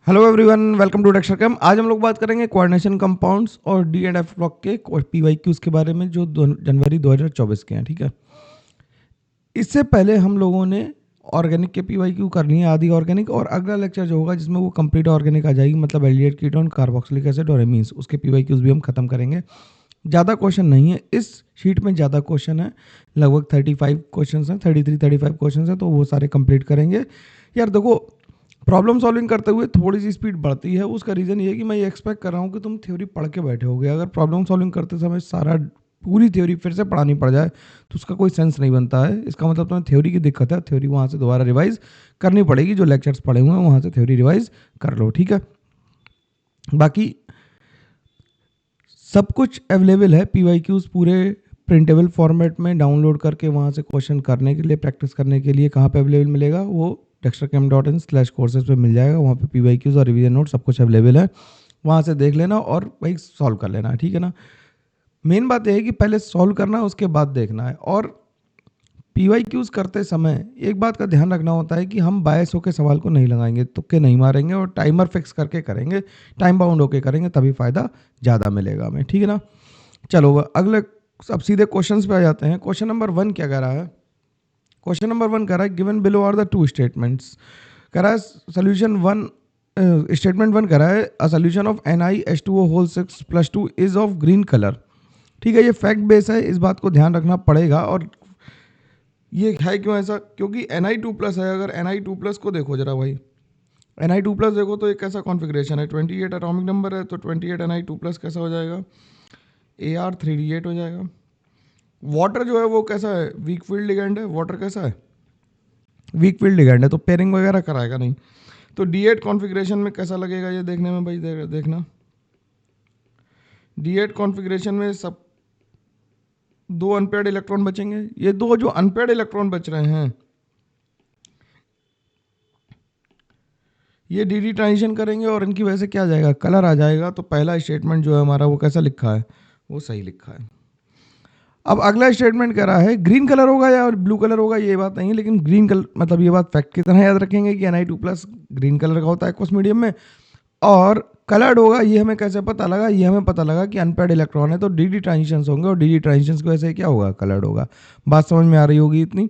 Hello everyone, welcome to Dextrachem. आज हम लोग बात करेंगे कोऑर्डिनेशन कंपाउंड्स और डी एंड एफ ब्लॉक के पीवाईक्यूज के बारे में जो जनवरी 2024 के हैं। ठीक है, इससे पहले हम लोगों ने ऑर्गेनिक के पीवाईक्यू कर लिए, आदि ऑर्गेनिक, और अगला लेक्चर जो होगा जिसमें वो कंप्लीट ऑर्गेनिक आ जाएगी, मतलब एल्डिहाइड कीटोन, कार्बोक्सिलिक एसिड और एमीन्स, उसके पीवाईक्यूज भी हम खत्म करेंगे। ज़्यादा क्वेश्चन नहीं है इस शीट में, ज़्यादा क्वेश्चन है, लगभग 35 क्वेश्चन हैं, 35 क्वेश्चन हैं, तो वो सारे कंप्लीट करेंगे। यार देखो, प्रॉब्लम सॉल्विंग करते हुए थोड़ी सी स्पीड बढ़ती है, उसका रीज़न ये है कि मैं ये एक्सपेक्ट कर रहा हूँ कि तुम थ्योरी पढ़ के बैठे होगे। अगर प्रॉब्लम सॉल्विंग करते समय सारा पूरी थ्योरी फिर से पढ़ानी पड़ जाए तो उसका कोई सेंस नहीं बनता है। इसका मतलब तुम्हें थ्योरी की दिक्कत है, थ्योरी वहाँ से दोबारा रिवाइज करनी पड़ेगी। जो लेक्चर्स पढ़े हुए हैं वहाँ से थ्योरी रिवाइज कर लो, ठीक है। बाकी सब कुछ अवेलेबल है, पीवाईक्यूज पूरे प्रिंटेबल फॉर्मेट में डाउनलोड करके वहाँ से क्वेश्चन करने के लिए, प्रैक्टिस करने के लिए कहाँ पे अवेलेबल मिलेगा, वो dextrachem.in/courses पे मिल जाएगा। वहाँ पे पीवाईक्यूज और रिवीजन नोट सब कुछ अवेलेबल है, वहाँ से देख लेना और वही सॉल्व कर लेना, ठीक है ना। मेन बात यह है कि पहले सॉल्व करना है, उसके बाद देखना है। और पीवाईक्यूज करते समय एक बात का ध्यान रखना होता है कि हम बायस होकर सवाल को नहीं लगाएंगे, तुक्के नहीं मारेंगे, और टाइमर फिक्स करके करेंगे, टाइम बाउंड होके करेंगे, तभी फ़ायदा ज़्यादा मिलेगा हमें, ठीक है ना। चलो अगले, अब सीधे क्वेश्चंस पे आ जाते हैं। क्वेश्चन नंबर 1 क्या कह रहा है? क्वेश्चन नंबर 1 कह रहा है given below are the two statements. कह रहा है सोल्यूशन 1, स्टेटमेंट 1 कह रहा है a solution of NiH2O whole 6+2 is of green colour. ठीक है, ये फैक्ट बेस है, इस बात को ध्यान रखना पड़ेगा। और ये है क्यों ऐसा? क्योंकि Ni2+ है। अगर Ni2+ को देखो जरा भाई, Ni2+ देखो तो एक कैसा कॉन्फ़िगरेशन है, 28 एटॉमिक नंबर है, तो 28 Ni2+ कैसा हो जाएगा? Ar3D8 हो जाएगा। वाटर जो है वो कैसा है? वीक फील्ड लिगेंड है। वाटर कैसा है? वीक फील्ड लिगेंड है, तो पेयरिंग वगैरह कराएगा नहीं। तो D8 कॉन्फ़िगरेशन में कैसा लगेगा ये देखने में भाई, देखना D8 कॉन्फ़िगरेशन में सब दो अनपेयर्ड इलेक्ट्रॉन बचेंगे। ये दो जो अनपेयर्ड इलेक्ट्रॉन बच रहे हैं ये डी ट्रांजिशन करेंगे और इनकी वजह से क्या आ जाएगा? कलर आ जाएगा। तो पहला स्टेटमेंट जो है हमारा वो कैसा लिखा है? वो सही लिखा है। अब अगला स्टेटमेंट कह रहा है ग्रीन कलर होगा या ब्लू कलर होगा, ये बात नहीं है, लेकिन ग्रीन कलर मतलब ये बात फैक्ट की तरह याद रखेंगे कि Ni2+ ग्रीन कलर का होता है एक्वस मीडियम में, और कलर्ड होगा। ये हमें कैसे पता लगा? ये हमें पता लगा कि अनपेयर्ड इलेक्ट्रॉन है तो डी ट्रांजिशंस होंगे, और डी ट्रांजिशंस की वजह से क्या होगा? कलर्ड होगा। बात समझ में आ रही होगी इतनी।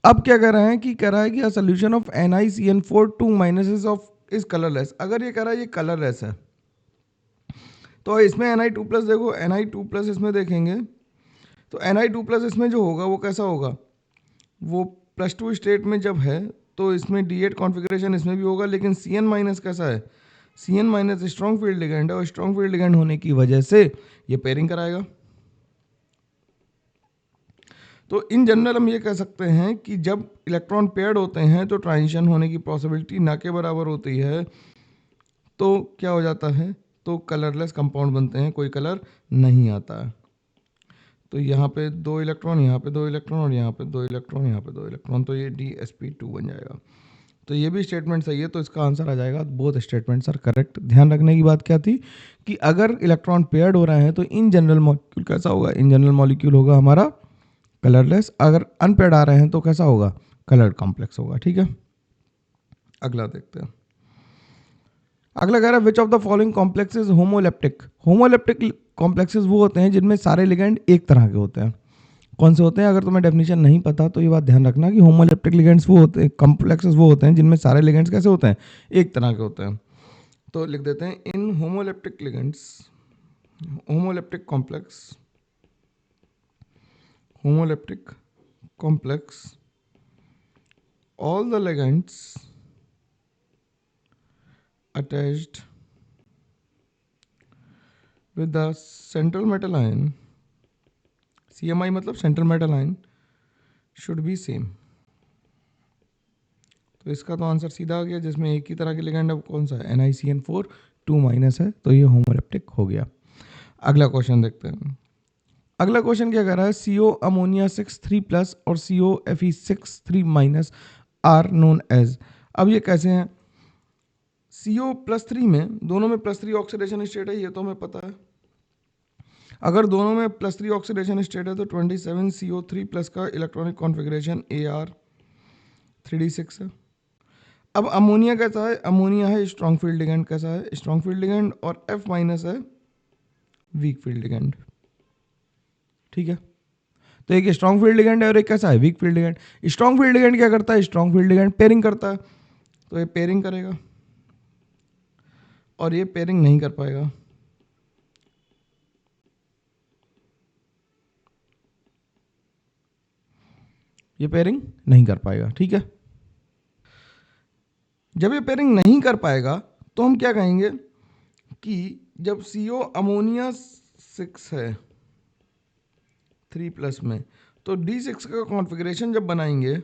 अब क्या कह रहे हैं कि कह रहा है कि अ solution of NiCN4 2- of is colourless. अगर ये कह रहा है ये कलरलेस है तो इसमें Ni2+ देखो, Ni2+ इसमें देखेंगे तो Ni2+ इसमें जो होगा वो कैसा होगा? वो +2 स्टेट में जब है तो इसमें D8 कॉन्फ़िगरेशन इसमें भी होगा, लेकिन Cn- कैसा है? Cn- स्ट्रॉन्ग फील्ड लिगेंड है, और स्ट्रॉन्ग फील्ड लिगेंड होने की वजह से ये पेयरिंग कराएगा। तो इन जनरल हम ये कह सकते हैं कि जब इलेक्ट्रॉन पेयर्ड होते हैं तो ट्रांजिशन होने की पॉसिबिलिटी ना के बराबर होती है। तो क्या हो जाता है? तो कलरलेस कंपाउंड बनते हैं, कोई कलर नहीं आता है। तो यहाँ पे 2 इलेक्ट्रॉन, यहाँ पे 2 इलेक्ट्रॉन, और यहाँ पे 2 इलेक्ट्रॉन, यहाँ पे 2 इलेक्ट्रॉन, तो ये DsP2 बन जाएगा। तो ये भी स्टेटमेंट सही है, तो इसका आंसर आ जाएगा बोथ स्टेटमेंट्स आर करेक्ट। ध्यान रखने की बात क्या थी कि अगर इलेक्ट्रॉन पेयर्ड हो रहे हैं तो इन जनरल मॉलिक्यूल कैसा होगा? इन जनरल मॉलिक्यूल होगा हमारा कलरलेस। अगर अनपेयर्ड आ रहे हैं तो कैसा होगा? कलर्ड कॉम्प्लेक्स होगा, ठीक है। अगला देखते हैं। अगला कह रहा है which of the following complexes homoleptic. Homoleptic complexes वो होते हैं जिनमें सारे लिगेंड एक तरह के होते हैं। कौन से होते हैं? अगर तुम्हें डेफिनेशन नहीं पता तो ये बात ध्यान रखना कि होमोलेप्टिक लिगेंड्स वो होते हैं, कॉम्प्लेक्सेस वो होते हैं जिनमें सारे लिगेंड्स कैसे होते हैं? एक तरह के होते हैं। तो लिख देते हैं in homoleptic ligands, homoleptic complex, homoleptic complex, all the ligands attached with the central metal ion, CMI मतलब central metal ion, should be same. तो इसका तो आंसर सीधा आ गया, जिसमें एक ही तरह के लिगेंड है कौन सा है? NiCN4 2- है, तो ये होमोलेप्टिक हो गया। अगला क्वेश्चन देखते हैं। अगला क्वेश्चन क्या कर रहा है? CO अमोनिया 6 3+ और CO Fe6 3- are known as. अब ये कैसे हैं? CO+3 में, दोनों में +3 ऑक्सीडेशन स्टेट है, ये तो हमें पता है। अगर दोनों में +3 ऑक्सीडेशन स्टेट है तो 27 CO3+ का इलेक्ट्रॉनिक कॉन्फ़िगरेशन Ar3D6 है। अब अमोनिया कैसा है, अमोनिया है स्ट्रॉन्ग फील्ड लिगेंड, कैसा है स्ट्रॉन्ग फील्ड लिगेंड, और F माइनस है वीक फील्ड लिगेंड, ठीक है। तो एक स्ट्रॉन्ग फील्ड लिगेंड है और एक कैसा है weak field ligand. Strong field ligand क्या करता है, स्ट्रॉन्ग फील्ड लिगेंड पेयरिंग करता है, तो ये पेयरिंग करेगा और ये पेयरिंग नहीं कर पाएगा। ये पेयरिंग नहीं कर पाएगा, ठीक है। जब ये पेयरिंग नहीं कर पाएगा तो हम क्या कहेंगे कि जब CO अमोनिया 6 है 3+ में, तो D6 का कॉन्फ़िगरेशन जब बनाएंगे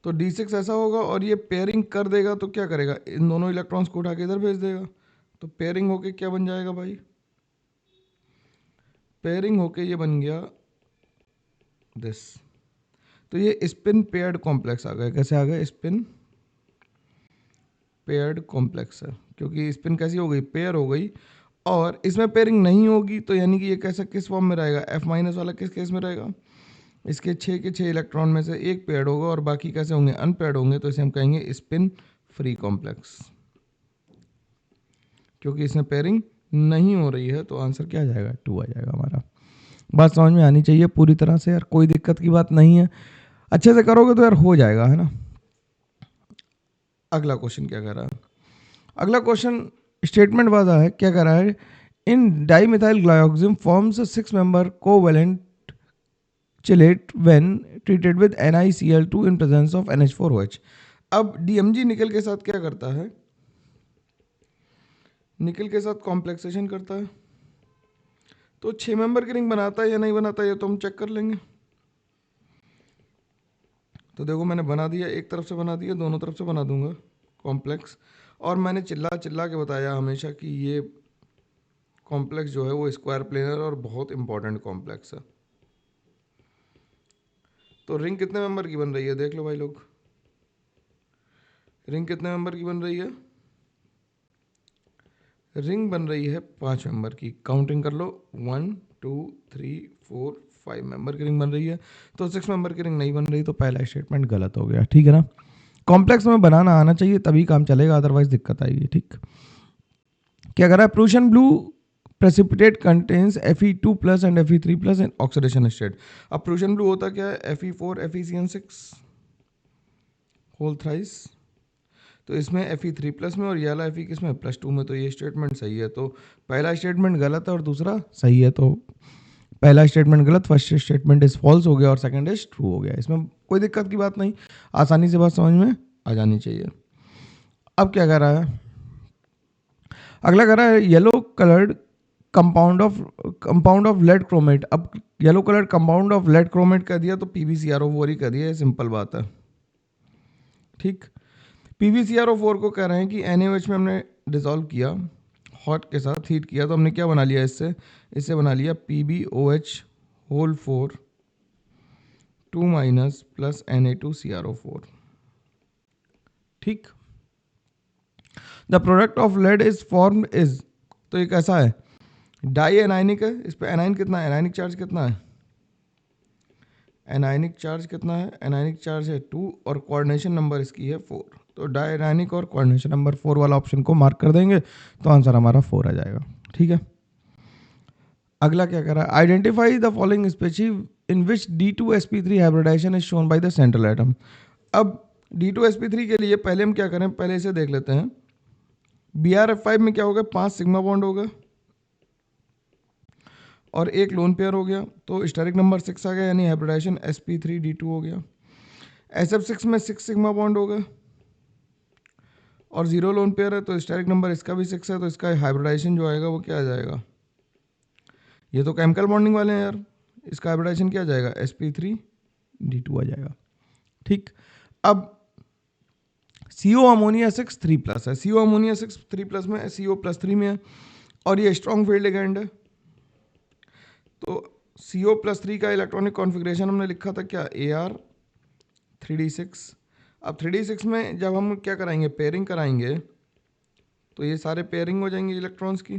तो D6 ऐसा होगा और ये पेयरिंग कर देगा, तो क्या करेगा, इन दोनों इलेक्ट्रॉन्स को उठा के इधर भेज देगा, तो पेयरिंग होके क्या बन जाएगा भाई, पेयरिंग होके ये बन गया दिस। तो ये स्पिन पेयर्ड कॉम्प्लेक्स आ गया, कैसे आ गया, स्पिन पेयर्ड कॉम्प्लेक्स है, क्योंकि स्पिन कैसी हो गई, पेयर हो गई, और इसमें पेयरिंग नहीं होगी, तो यानी कि ये कैसा किस फॉर्म में रहेगा, F माइनस वाला किस केस में रहेगा, इसके 6 के 6 इलेक्ट्रॉन में से एक पेयर्ड होगा और बाकी कैसे होंगे, अनपेयर्ड होंगे, तो इसे हम कहेंगे स्पिन फ्री कॉम्प्लेक्स, क्योंकि इसमें पेयरिंग नहीं हो रही है। तो आंसर क्या आ जाएगा, 2 आ जाएगा हमारा। बात समझ में आनी चाहिए पूरी तरह से यार, कोई दिक्कत की बात नहीं है, अच्छे से करोगे तो यार हो जाएगा, है ना। अगला क्वेश्चन क्या कह रहा है, अगला क्वेश्चन स्टेटमेंट वाला है, क्या कह रहा है, in dimethyl glyoxime forms 6 member covalent chelate when treated with NiCl2 in presence of NH4OH। अब DMG निकल के साथ क्या करता है, निकल के साथ कॉम्प्लेक्सेशन करता है, तो 6 मेंबर की रिंग बनाता है या नहीं बनाता है, ये तो हम चेक कर लेंगे। तो देखो मैंने बना दिया, एक तरफ से बना दिया, दोनों तरफ से बना दूंगा कॉम्प्लेक्स, और मैंने चिल्ला चिल्ला के बताया हमेशा कि ये कॉम्प्लेक्स जो है वो स्क्वायर प्लेनर और बहुत इंपॉर्टेंट कॉम्प्लेक्स है। तो रिंग कितने मेंबर की बन रही है, देख लो भाई लोग, रिंग कितने मेंबर की बन रही है, रिंग बन रही है 5 मेंबर की, काउंटिंग कर लो 1 2 3 4 5 मेंबर की रिंग बन रही है। तो 6 मेंबर की रिंग नहीं बन रही, तो पहला स्टेटमेंट गलत हो गया, ठीक है ना। कॉम्प्लेक्स में बनाना आना चाहिए तभी काम चलेगा, अदरवाइज दिक्कत आएगी, ठीक। क्या कर रहा है, Prussian blue precipitate contains Fe2+ and Fe3+ in oxidation state। अब प्रूशियन ब्लू होता क्या है, Fe4 FeCN6 होल थ्राइस, तो इसमें Fe3+ में और ये वाला Fe किस में, +2 में, तो ये स्टेटमेंट सही है। तो पहला स्टेटमेंट गलत है और दूसरा सही है, तो पहला स्टेटमेंट गलत, फर्स्ट स्टेटमेंट इज फॉल्स हो गया और सेकंड इज ट्रू हो गया। इसमें कोई दिक्कत की बात नहीं, आसानी से बात समझ में आ जानी चाहिए। अब क्या कर रहा है, अगला कर रहा है yellow coloured compound of lead chromate. अब yellow coloured compound of lead chromate कर दिया तो PbCrO4 ही कर दिया, सिंपल बात है, ठीक। PbCrO4 को कह रहे हैं कि NaOH में हमने डिसॉल्व किया, हॉट के साथ हीट किया, तो हमने क्या बना लिया, इससे इससे बना लिया PbOH होल 4 2- प्लस Na2CrO4, ठीक। The product of lead is form is, तो ये कैसा है, डाई एनाइनिक है, इस पर एनाइन कितना है, एनाइनिक चार्ज कितना है, एनाइनिक चार्ज कितना है, एनाइनिक चार्ज है 2 और कोऑर्डिनेशन नंबर इसकी है 4। तो डाई एनाइनिक और कोऑर्डिनेशन नंबर 4 वाला ऑप्शन को मार्क कर देंगे तो आंसर हमारा 4 आ जाएगा, ठीक है। अगला क्या कर रहा है, identify the following species in which D2sp3 hybridisation is shown by the central atom. अब D2sp3 के लिए पहले हम क्या करें, पहले इसे देख लेते हैं। BrF5 में क्या होगा, 5 सिग्मा बॉन्ड होगा और एक लोन पेयर हो गया, तो स्टेरिक नंबर 6 आ गया, यानी हाइब्रिडाइजेशन sp3d2 हो गया। SF6 में 6 सिग्मा बॉन्ड होगा और 0 लोन पेयर है, तो स्टेरिक नंबर इसका भी 6 है, तो इसका हाइब्रिडाइजेशन जो आएगा वो क्या आ जाएगा, ये तो केमिकल बॉन्डिंग वाले हैं यार, इसका हाइब्रिडाइजेशन क्या आ जाएगा, sp3d2 आ जाएगा, ठीक। अब CO अमोनिया 6 3+ है, CO अमोनिया 6 3+ में, CO +3 में है और ये स्ट्रॉन्ग फील्ड लिगेंड है। तो CO+3 का इलेक्ट्रॉनिक कॉन्फ़िगरेशन हमने लिखा था क्या, Ar 3d6। अब 3d6 में जब हम क्या कराएंगे, पेयरिंग कराएंगे, तो ये सारे पेयरिंग हो जाएंगे इलेक्ट्रॉन्स की,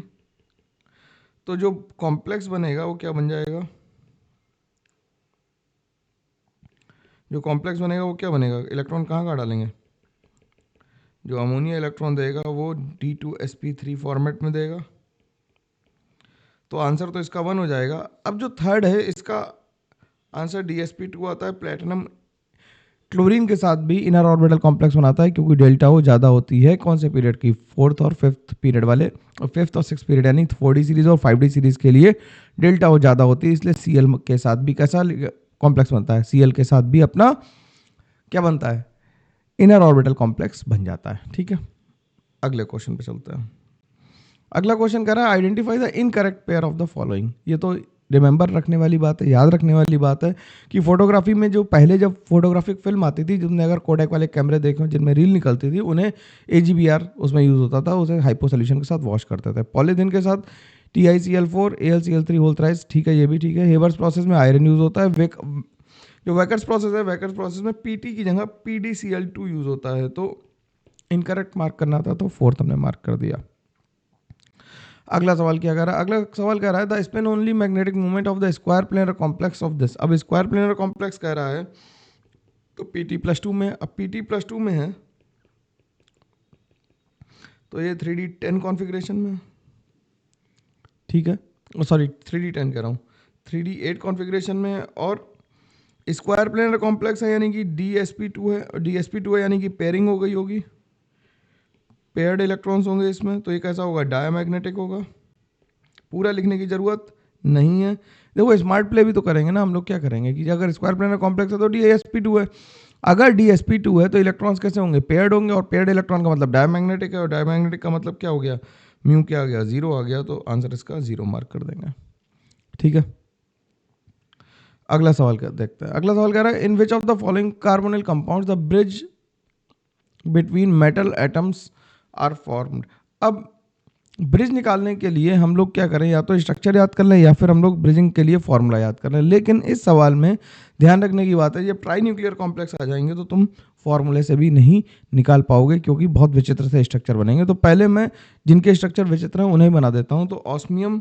तो जो कॉम्प्लेक्स बनेगा वो क्या बन जाएगा, जो कॉम्प्लेक्स बनेगा वो क्या बनेगा, इलेक्ट्रॉन कहाँ कहाँ डालेंगे, जो अमोनिया इलेक्ट्रॉन देगा वो D2sp3 फॉर्मेट में देगा। तो आंसर तो इसका 1 हो जाएगा। अब जो थर्ड है इसका आंसर DsP2 आता है। प्लेटिनम क्लोरीन के साथ भी इनर ऑर्बिटल कॉम्प्लेक्स बनाता है क्योंकि डेल्टा ओ ज़्यादा होती है कौन से पीरियड की, फोर्थ और फिफ्थ पीरियड वाले, और फिफ्थ और सिक्स पीरियड यानी 4D सीरीज और 5D सीरीज के लिए डेल्टा ओ ज़्यादा होती है, इसलिए Cl के साथ भी कैसा कॉम्प्लेक्स बनता है, Cl के साथ भी अपना क्या बनता है, इनर ऑर्बिटल कॉम्प्लेक्स बन जाता है। ठीक है, अगले क्वेश्चन पे चलते हैं। अगला क्वेश्चन कह रहा है identify the incorrect pair of the following. ये तो रिमेंबर रखने वाली बात है, याद रखने वाली बात है कि फोटोग्राफी में जो पहले जब फोटोग्राफिक फिल्म आती थी, जिनमें अगर कोडेक वाले कैमरे देखे जिनमें रील निकलती थी, उन्हें AGBR उसमें यूज़ होता था, उसे हाइपो सोल्यूशन के साथ वॉश करते थे। पॉलीथिन के साथ TiCl4 AlCl3 होल थ्राइस, ठीक है, ये भी ठीक है। हेवर्स प्रोसेस में आयरन यूज़ होता है। जो वेकर्स प्रोसेस है, वेकर्स प्रोसेस में PT की जगह PdCl2 यूज़ होता है। तो इनकरेक्ट मार्क करना था तो फोर्थ हमने मार्क कर दिया। अगला सवाल क्या कह रहा है, अगला सवाल कह रहा है the spin only magnetic movement of the square planar complex of this. अब स्क्वायर प्लेनर कॉम्प्लेक्स कह रहा है तो PT+2 में, अब PT+2 में है तो ये 3D10 कॉन्फ़िगरेशन में, ठीक है, सॉरी 3D10 कह रहा हूँ, 3D8 कॉन्फ़िगरेशन में है, और स्क्वायर प्लेनर कॉम्प्लेक्स है यानी कि DsP2 है, DsP2 है यानी कि पेयरिंग हो गई होगी, पेयर्ड इलेक्ट्रॉन्स होंगे इसमें, तो ये कैसा होगा, डायमैग्नेटिक होगा। पूरा लिखने की ज़रूरत नहीं है। देखो स्मार्ट प्ले भी तो करेंगे ना हम लोग, क्या करेंगे कि अगर स्क्वायर प्लेनर कॉम्प्लेक्स है तो DsP2 है, अगर DsP2 है तो इलेक्ट्रॉन्स कैसे होंगे, पेयर्ड होंगे, और पेयर्ड इलेक्ट्रॉन का मतलब डायमैग्नेटिक है, और डायमैग्नेटिक का मतलब क्या हो गया, म्यू क्या आ गया, 0 आ गया, तो आंसर इसका 0 मार्क कर देंगे। ठीक है, अगला सवाल देखते हैं। अगला सवाल कह रहा है in which of the following carbonyl compounds the bridge between metal atoms are formed. अब ब्रिज निकालने के लिए हम लोग क्या करें, या तो स्ट्रक्चर याद कर लें या फिर हम लोग ब्रिजिंग के लिए फॉर्मूला याद कर लें। लेकिन इस सवाल में ध्यान रखने की बात है, ये ट्राई न्यूक्लियर कॉम्प्लेक्स आ जाएंगे तो तुम फॉर्मूले से भी नहीं निकाल पाओगे क्योंकि बहुत विचित्र से स्ट्रक्चर बनेंगे। तो पहले मैं जिनके स्ट्रक्चर विचित्र हैं उन्हें बना देता हूँ। तो ऑस्मियम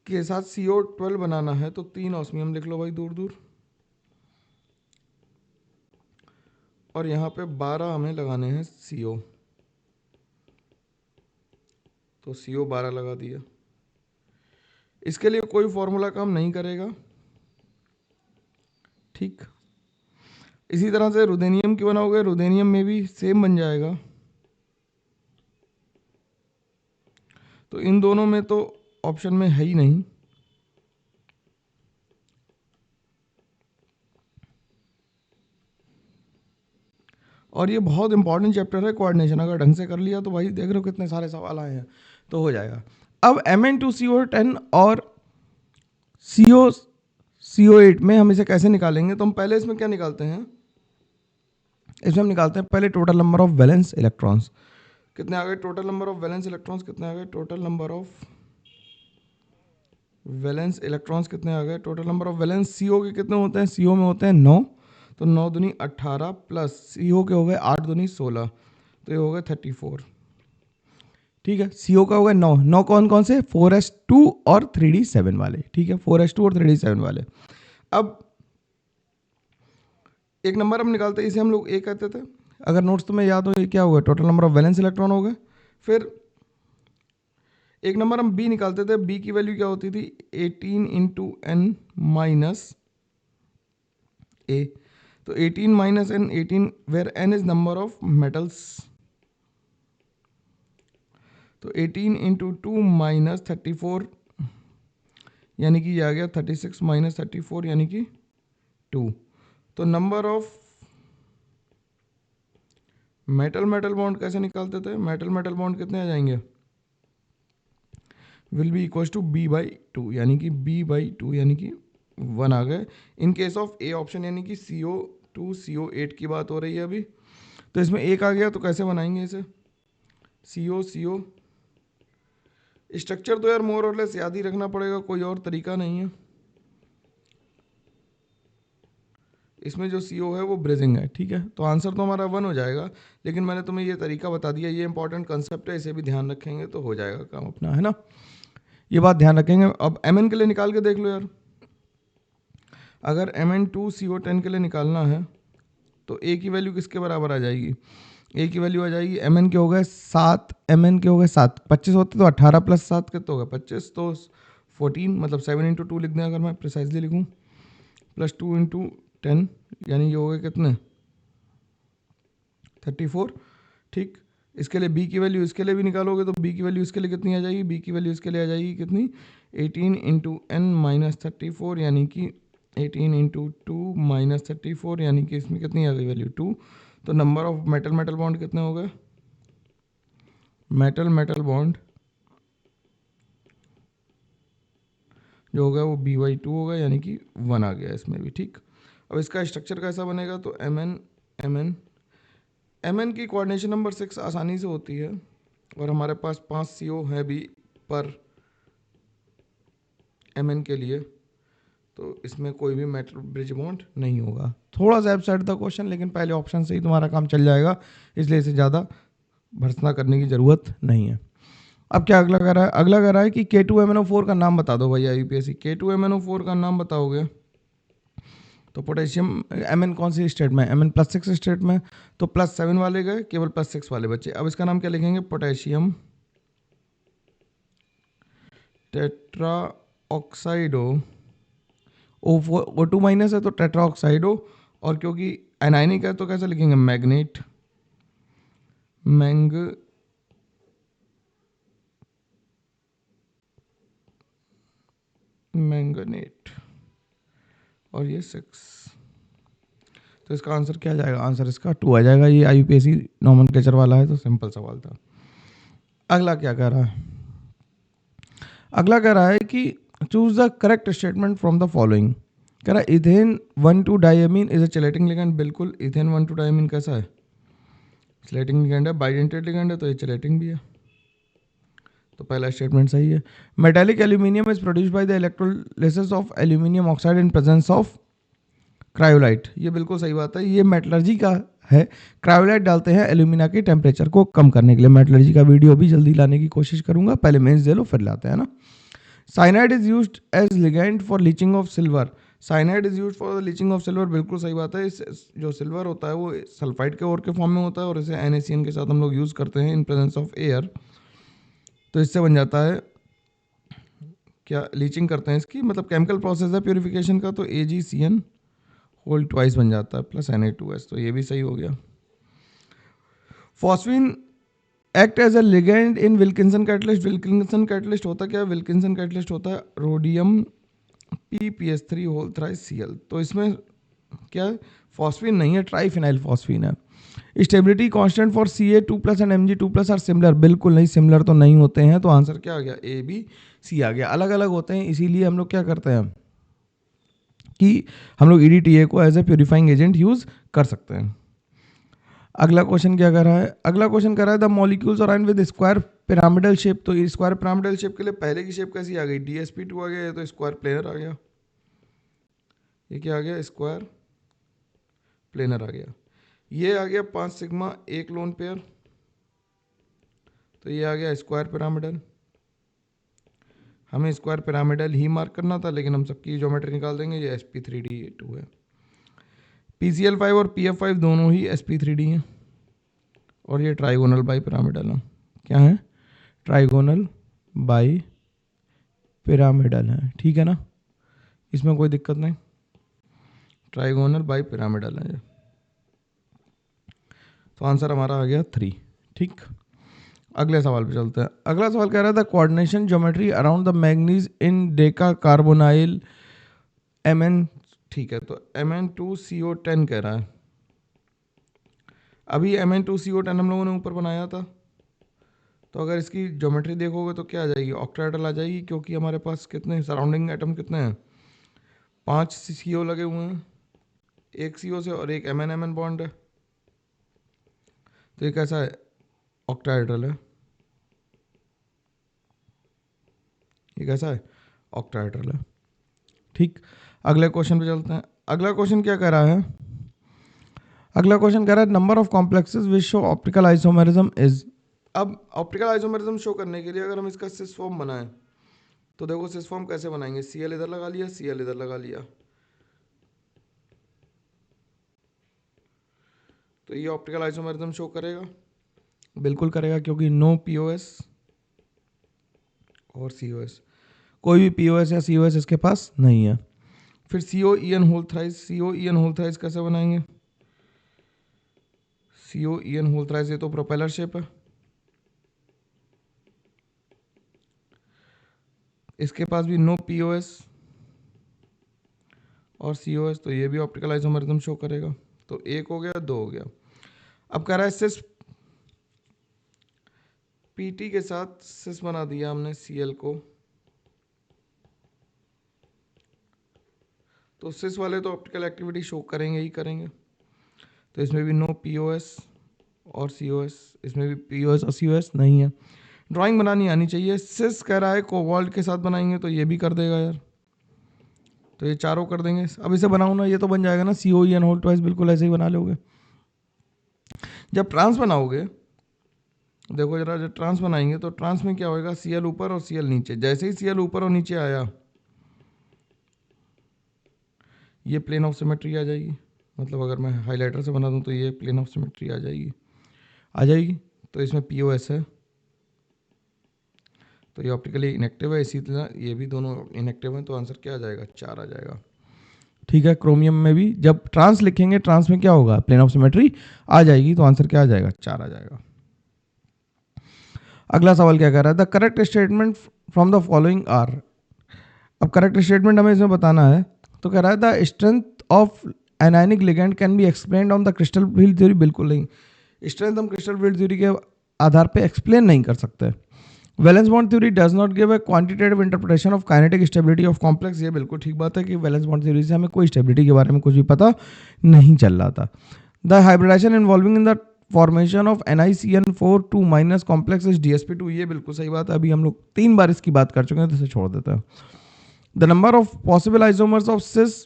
के साथ CO12 बनाना है तो 3 ऑस्मियम लिख लो भाई दूर दूर, और यहाँ पे 12 हमें लगाने हैं CO, तो CO 12 लगा दिया। इसके लिए कोई फॉर्मूला काम नहीं करेगा, ठीक। इसी तरह से रुदेनियम की बनाओगे, रुदेनियम में भी सेम बन जाएगा। तो इन दोनों में तो ऑप्शन में है ही नहीं, और ये बहुत इंपॉर्टेंट चैप्टर है कोऑर्डिनेशन, अगर ढंग से कर लिया तो भाई देख रहे हो कितने सारे सवाल आए हैं तो हो जाएगा। अब Mn2CO10 और CO8 में हम इसे कैसे निकालेंगे, तो हम पहले इसमें क्या निकालते हैं, इसमें हम निकालते हैं पहले total number of valence electrons. कितने आ गए total number of valence electrons, कितने आ गए total number of valence electrons, कितने आ गए total number of valence. CO के कितने होते हैं, CO में होते हैं 9, तो 9 दूनी 18 प्लस CO के हो गए 8 दूनी 16, तो ये हो गए 34। ठीक है, CO का हो गया 9, 9 कौन कौन से, 4s2 और 3d7 वाले, ठीक है, 4s2 और 3d7 वाले। अब एक नंबर हम निकालते हैं, इसे हम लोग A कहते थे, अगर नोट्स तुम्हें याद हो ये क्या होगा, total number of valence electron हो गए। फिर एक नंबर हम B निकालते थे, B की वैल्यू क्या होती थी 18 इंटू n माइनस A, तो 18 minus n, 18 where n is number of metals, तो 18 इंटू 2 माइनस 34 यानी कि ये आ गया 36 माइनस 34 यानी कि 2। तो number of metal metal bond कैसे निकालते थे, मेटल मेटल बॉन्ड कितने आ जाएंगे, will be equal to B/2 यानी कि B/2 यानी कि 1 आ गए। In case of A option यानी कि CO2 CO8 की बात हो रही है अभी, तो इसमें 1 आ गया, तो कैसे बनाएंगे इसे, CO स्ट्रक्चर तो यार मोर और लेस याद ही रखना पड़ेगा, कोई और तरीका नहीं है। इसमें जो CO है वो ब्रेजिंग है, ठीक है, तो आंसर तो हमारा 1 हो जाएगा। लेकिन मैंने तुम्हें ये तरीका बता दिया, ये इंपॉर्टेंट कंसेप्ट है, इसे भी ध्यान रखेंगे तो हो जाएगा काम अपना, है ना, ये बात ध्यान रखेंगे। अब Mn के लिए निकाल के देख लो यार, अगर Mn2CO10 के लिए निकालना है तो ए की वैल्यू किसके बराबर आ जाएगी? ए की वैल्यू आ जाएगी Mn के हो गए 7, Mn के हो गए 7, 25 होते तो 18 प्लस 7 कितने हो गए 25, तो 14, मतलब 7 इंटू 2 लिख दें अगर मैं प्रिसाइजली लिखूँ, प्लस 2 इंटू 10, यानी ये हो गए कितने 34। ठीक, इसके लिए बी की वैल्यू इसके लिए भी निकालोगे तो बी की वैल्यू इसके लिए कितनी आ जाएगी? बी की वैल्यू इसके लिए आ जाएगी कितनी? 18 इंटू एन माइनस 34, यानी कि 18 इंटू 2 माइनस 34, यानी कि इसमें कितनी आ गई वैल्यू 2। तो number of metal metal bond कितने हो गए? मेटल मेटल बॉन्ड जो होगा वो B/2 होगा, यानी कि 1 आ गया इसमें भी। ठीक, अब इसका स्ट्रक्चर कैसा बनेगा? तो Mn की कोऑर्डिनेशन नंबर 6 आसानी से होती है, और हमारे पास 5 CO है भी पर Mn के लिए, तो इसमें कोई भी मेटल ब्रिज बॉन्ड नहीं होगा। थोड़ा सा एब्सर्ड था क्वेश्चन, लेकिन पहले ऑप्शन से ही तुम्हारा काम चल जाएगा, इसलिए इसे ज़्यादा भर्सना करने की ज़रूरत नहीं है। अब क्या अगला कह रहा है? अगला कह रहा है कि K2MnO4 का नाम बता दो भैया यूपीएससी। K2MnO4 का नाम बताओगे तो पोटेशियम Mn कौन सी स्टेट में? Mn +6 स्टेट में, तो +7 वाले गए, केवल +6 वाले बच्चे। अब इसका नाम क्या लिखेंगे? पोटेशियम टेट्रा ऑक्साइडो, O2 माइनस है तो टेट्रा ऑक्साइडो, और क्योंकि एनाइनिक है तो कैसे लिखेंगे? मैग्नेट, मैंगनेट, और ये 6, तो इसका आंसर क्या आ जाएगा? आंसर इसका 2 आ जाएगा। ये IUPAC नॉमेनक्लेचर वाला है, तो सिंपल सवाल था। अगला क्या कह रहा है? अगला कह रहा है कि choose the correct statement from the following. कह रहा है ethane 1,2-डायमीन is a chelating ligand. बिल्कुल, इथेन 1,2-डायमीन कैसा है? चैलेटिंग लिगैंड है, बाइडेंटेड लिगैंड है, तो ये चैलेटिंग भी है, तो पहला स्टेटमेंट सही है। Metallic aluminium is produced by the electrolysis of aluminium oxide in presence of cryolite. ये बिल्कुल सही बात है, ये मेटलर्जी का है। क्रायोलाइट डालते हैं एल्यूमिना के टेम्परेचर को कम करने के लिए। मेटलर्जी का वीडियो भी जल्दी लाने की कोशिश करूंगा, पहले मेंस दे लो फिर लाते हैं ना। Cyanide is used as ligand for leaching of silver. Cyanide is used for the leaching of silver, बिल्कुल सही बात है। इस जो सिल्वर होता है वो सल्फाइड के ओर के फॉर्म में होता है, और इसे NaCN के साथ हम लोग यूज़ करते हैं इन प्रेजेंस ऑफ एयर, तो इससे बन जाता है क्या? लीचिंग करते हैं इसकी, मतलब केमिकल प्रोसेस है प्योरिफिकेशन का, तो AgCN होल ट्वाइस बन जाता है प्लस Na2S, तो ये भी सही हो गया। Phosphine act as a ligand in Wilkinson catalyst. Wilkinson catalyst होता क्या है? विल्किंसन कैटलिस्ट होता है rhodium PPS3 whole thrice Cl, तो इसमें क्या है? फॉस्फीन नहीं है, ट्राइफिनाइल फॉस्फीन है। Stability constant for Ca2+ and Mg2+ are similar. बिल्कुल नहीं, सिमिलर तो नहीं होते हैं, तो आंसर क्या आ गया? ABC आ गया। अलग अलग होते हैं, इसीलिए हम लोग क्या करते हैं कि हम लोग EDTA को as a purifying agent use कर सकते हैं। अगला क्वेश्चन क्या कर रहा है? अगला क्वेश्चन कर रहा है the molecules are with square pyramidal shape. तो स्क्वायर पिरामिडल शेप के लिए पहले की शेप कैसी आ गई? DsP2 आ गया, तो स्क्वायर प्लेनर आ गया। ये क्या आ गया? स्क्वायर प्लेनर आ गया। ये आ गया 5 सिग्मा 1 लोन पेयर, तो ये आ गया स्क्वायर पिरामिडल। हमें स्क्वायर पिरामिडल ही मार्क करना था, लेकिन हम सबकी ज्योमेट्री निकाल देंगे। ये sp3d2 है। PCl5 और PF5 दोनों ही sp3d हैं, और ये ट्राइगोनल बाई पिरामिडल है। क्या है? ट्राइगोनल बाई पिरामिडल है, ठीक है ना, इसमें कोई दिक्कत नहीं। ट्राइगोनल बाई पिरामिडल है, तो आंसर हमारा आ गया 3। ठीक, अगले सवाल पे चलते हैं। अगला सवाल कह रहा था coordination geometry around the manganese in Deka carbonyl Mn। ठीक है, तो Mn2CO10 कह रहा है। अभी Mn2CO10 हम लोगों ने ऊपर बनाया था, तो अगर इसकी ज्योमेट्री देखोगे तो क्या आ जाएगी? ऑक्टाहेड्रल आ जाएगी, क्योंकि हमारे पास कितने सराउंडिंग एटम कितने हैं? 5 CO लगे हुए हैं, एक CO से, और एक Mn बॉन्ड है, तो ये कैसा है? ऑक्टाहेड्रल है। ये कैसा है? ऑक्टाहेड्रल है। ठीक, अगले क्वेश्चन पे चलते हैं। अगला क्वेश्चन क्या कह रहा है? अगला क्वेश्चन कह रहा है number of complexes which show optical isomerism is. अब ऑप्टिकल आइसोमेरिज्म शो करने के लिए अगर हम इसका सिस फॉर्म बनाएं, तो देखो सिस फॉर्म कैसे बनाएंगे? Cl इधर लगा लिया, Cl इधर लगा लिया, तो ये ऑप्टिकल आइसोमेरिज्म शो करेगा, बिल्कुल करेगा, क्योंकि नो पीओएस और सीओएस, कोई भी पीओएस या सीओएस इसके पास नहीं है। फिर CO EN whole thrice, CO EN whole thrice कैसे बनाएंगे? सीओ ईएन होल थ्राइस, ये तो प्रोपेलर शेप है, इसके पास भी नो पीओएस और सीओएस, तो ये भी ऑप्टिकल आइसोमेरिज्म शो करेगा। तो एक हो गया, दो हो गया। अब कह रहा है सिस पीटी के साथ सिस बना दिया हमने सीएल को, तो सिस वाले तो ऑप्टिकल एक्टिविटी शो करेंगे ही करेंगे। तो इसमें भी नो पीओएस और सीओएस, इसमें भी पीओएस और सीओएस नहीं है। ड्राइंग बनानी आनी चाहिए। सिस कह रहा है कोबाल्ट के साथ बनाएंगे, तो ये भी कर देगा यार, तो ये चारों कर देंगे। अब इसे बनाऊँ ना, ये तो बन जाएगा ना COEN होल ट्वाइस, बिल्कुल ऐसे ही बना लोगे। जब ट्रांस बनाओगे, देखो जरा, जब ट्रांस बनाएंगे तो ट्रांस में क्या होएगा, CL ऊपर और CL नीचे। जैसे ही CL ऊपर और नीचे आया, ये प्लेन ऑफ सिमेट्री आ जाएगी। मतलब अगर मैं हाइलाइटर से बना दूं तो ये प्लेन ऑफ सिमेट्री आ जाएगी। तो इसमें POS है, तो ये ऑप्टिकली इनएक्टिव है, इसी तरह ये भी दोनों इनएक्टिव हैं। तो आंसर क्या आ जाएगा, 4 आ जाएगा। ठीक है, क्रोमियम में भी जब ट्रांस लिखेंगे, ट्रांस में क्या होगा, प्लेन ऑफ सिमेट्री आ जाएगी, तो आंसर क्या आ जाएगा, 4 आ जाएगा। अगला सवाल क्या कह रहा है, the correct statement from the following are. अब करेक्ट स्टेटमेंट हमें इसमें बताना है। तो कह रहा है the strength of anionic ligand can be explained on the crystal field theory. बिल्कुल नहीं, स्ट्रेंथ हम क्रिस्टल फील्ड थ्योरी के आधार पे एक्सप्लेन नहीं कर सकते। Valence bond theory does not give a quantitative interpretation of kinetic stability of complex. ये बिल्कुल ठीक बात है कि वैलेंस बॉन्ड थ्योरी से हमें कोई स्टेबिलिटी के बारे में कुछ भी पता नहीं चल रहा था। The hybridization involving in the formation of NiCN4 2 minus complex is DsP2। ये बिल्कुल सही बात है, अभी हम लोग 3 बार इसकी बात कर चुके हैं, तो इसे छोड़ देते हैं। The number of possible isomers of cis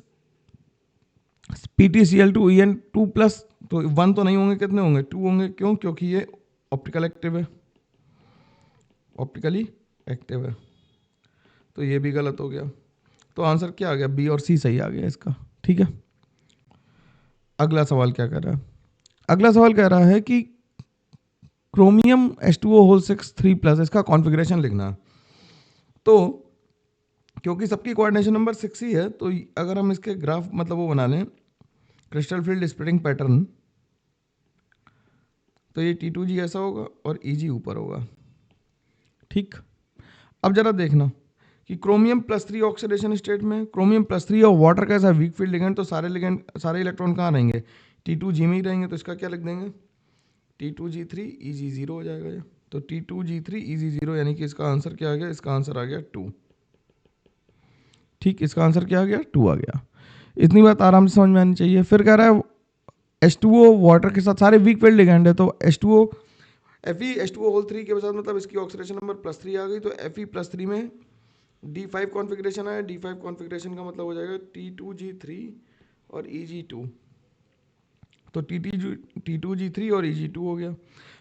PtCl2 En2 plus, तो 1 तो नहीं होंगे, कितने होंगे, 2 होंगे। क्यों? क्योंकि ये ऑप्टिकल एक्टिव है, ऑप्टिकली एक्टिव है। तो ये भी गलत हो गया। तो आंसर क्या आ गया, बी और सी सही आ गया इसका। ठीक है, अगला सवाल क्या कर रहा है, अगला सवाल कह रहा है कि क्रोमियम H2O होल 6 3+, इसका कॉन्फ़िगरेशन लिखना है। तो क्योंकि सबकी कोऑर्डिनेशन नंबर 6 ही है, तो अगर हम इसके ग्राफ मतलब वो बना लें, क्रिस्टल फील्ड स्प्लिटिंग पैटर्न, तो ये T2G ऐसा होगा और EG ऊपर होगा। ठीक, अब जरा देखना कि क्रोमियम +3 ऑक्सीडेशन स्टेट में, क्रोमियम +3 और वाटर का ऐसा वीक फील्ड लिगेंड, तो सारे इलेक्ट्रॉन कहाँ रहेंगे, T2G में ही रहेंगे। तो इसका क्या लिख देंगे, T2G3 EG0 हो जाएगा ये। तो T2G3 EG0, यानी कि इसका आंसर क्या आ गया, इसका आंसर आ गया 2। ठीक, इसका आंसर क्या आ गया, 2 आ गया। इतनी बात आराम से समझ में आनी चाहिए। फिर कह रहा है H2O वाटर के साथ सारे वीक फील्ड लिगेंड है, तो H2O Fe होल 3 के साथ, मतलब इसकी ऑक्सीडेशन नंबर +3 आ गई। तो Fe+3 में D5 कॉन्फ़िगरेशन आया। D5 कॉन्फ़िगरेशन का मतलब हो जाएगा T2G3 और EG2। तो T2G3 और EG2 हो गया।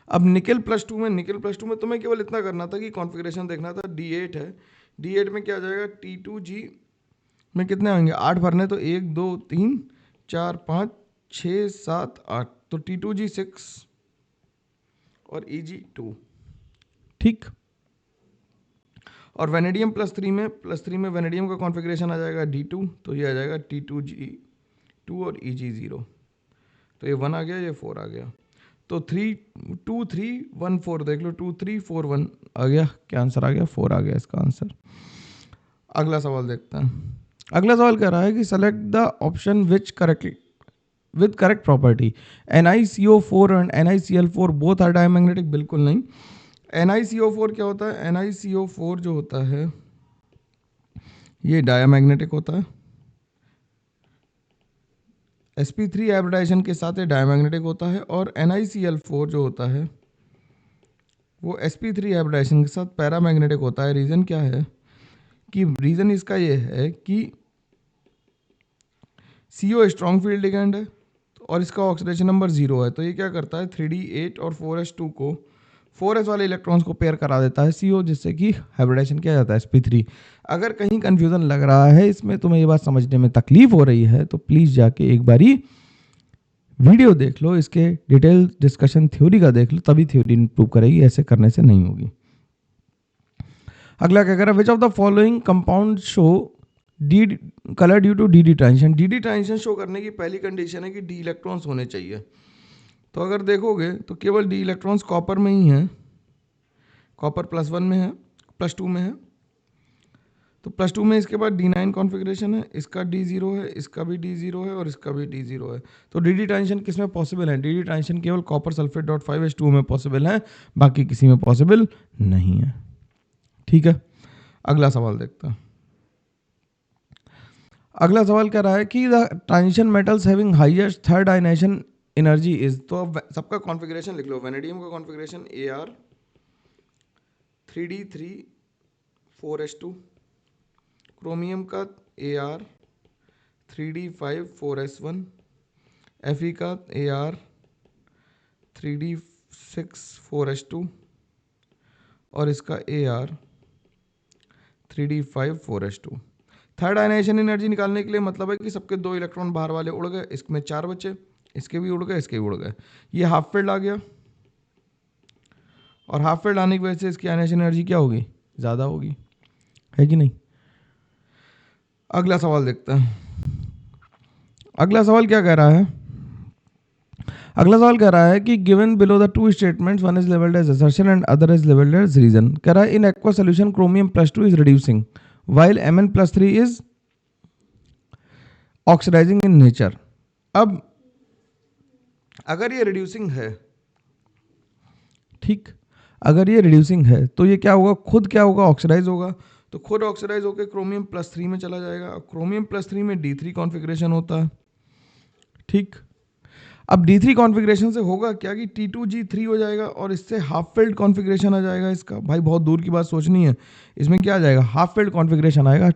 अब निकल +2 में तुम्हें केवल इतना करना था कि कॉन्फ़िगरेशन देखना था। D8 है, D8 में क्या आ जाएगा, T2G में कितने आएंगे, 8 भरने, तो 1 2 3 4 5 6 7 8, तो T2G6 और EG2। ठीक, और वेनेडियम +3 में वेनेडियम का कॉन्फ़िगरेशन आ जाएगा D2, तो ये आ जाएगा T2G2 और EG0। तो ये 1 आ गया, ये 4 आ गया। तो 3 2 3 1 4, देख लो, 2 3 4 1 आ गया। क्या आंसर आ गया, 4 आ गया इसका आंसर। अगला सवाल देखते हैं। अगला सवाल कह रहा है कि select the option which correct with correct property. NiCO4 and NiCl4 both are diamagnetic. बिल्कुल नहीं। NiCO4 क्या होता है, NiCO4 जो होता है ये डायमैग्नेटिक होता है। sp3 हाइब्रिडाइजेशन के साथ ये डायमैग्नेटिक होता है। और NiCl4 जो होता है वो sp3 हाइब्रिडाइजेशन के साथ पैरामैग्नेटिक होता है। रीज़न क्या है, कि रीज़न इसका ये है कि CO स्ट्रॉन्ग फील्ड लिगेंड है और इसका ऑक्सीडेशन नंबर 0 है। तो ये क्या करता है, 3D8 और 4s2 को 4s वाले इलेक्ट्रॉन्स को पेयर करा देता है CO, जिससे कि हाइब्रिडाइजेशन किया जाता है sp3। अगर कहीं कन्फ्यूज़न लग रहा है इसमें, तुम्हें ये बात समझने में तकलीफ हो रही है, तो प्लीज़ जाके एक बारी वीडियो देख लो, इसके डिटेल डिस्कशन थ्योरी का देख लो, तभी थ्योरी इंप्रूव करेगी, ऐसे करने से नहीं होगी। अगला क्या कह रहा है, which of the following compound show d colour due to d transition. D transition show करने की पहली कंडीशन है कि डी इलेक्ट्रॉन्स होने चाहिए। तो अगर देखोगे तो केवल डी इलेक्ट्रॉन्स कॉपर में ही हैं, कॉपर +1 में है, +2 में है। तो +2 में इसके बाद D9 कॉन्फ़िगरेशन है, इसका D0 है, इसका भी D0 है और इसका भी D0 है। तो डी ट्रांजिशन किस में पॉसिबल है? डी ट्रांजिशन केवल कॉपर सल्फेट डॉट 5H2 में पॉसिबल है, बाकी किसी में पॉसिबल नहीं है। ठीक है, अगला सवाल देखते हैं। अगला सवाल कह रहा है कि the transition metals having highest third ionization energy is. तो अब सबका कॉन्फ़िगरेशन लिख लो। वेनेडियम का configuration Ar 3d3 4s2, chromium का Ar 3d5 4s1, Fe का Ar 3d6 4s2 और इसका Ar 3d5 4s2। Third ionization energy निकालने के लिए मतलब है कि सबके 2 इलेक्ट्रॉन बाहर वाले उड़ गए, इसमें 4 बचे, इसके भी उड़ गए, इसके भी उड़ गए, ये हाफ फील्ड आ गया। और हाफ फील्ड आने की वजह से इसकी आयनाइजेशन एनर्जी क्या होगी? ज़्यादा होगी, है कि नहीं? अगला सवाल देखते हैं। अगला सवाल क्या कह रहा है? अगला सवाल कह रहा है कि given below the 2 statements, one is labelled as assertion and other is labelled as reason. कह रहा है in aqua solution chromium +2 is reducing while Mn+3 is oxidizing in nature। अब अगर ये रिड्यूसिंग है, ठीक, अगर ये रिड्यूसिंग है तो ये क्या होगा? खुद क्या होगा? ऑक्सीडाइज होगा। तो खुद ऑक्सीडाइज होकर क्रोमियम +3 में चला जाएगा। अब क्रोमियम +3 में D3 कॉन्फ़िगरेशन होता है, ठीक। अब D3 कॉन्फ़िगरेशन से होगा क्या कि T2G3 हो जाएगा और इससे हाफ फील्ड कॉन्फ़िगरेशन आ जाएगा इसका। भाई बहुत दूर की बात सोचनी है, इसमें क्या आ जाएगा? हाफ फील्ड कॉन्फ़िगरेशन आएगा।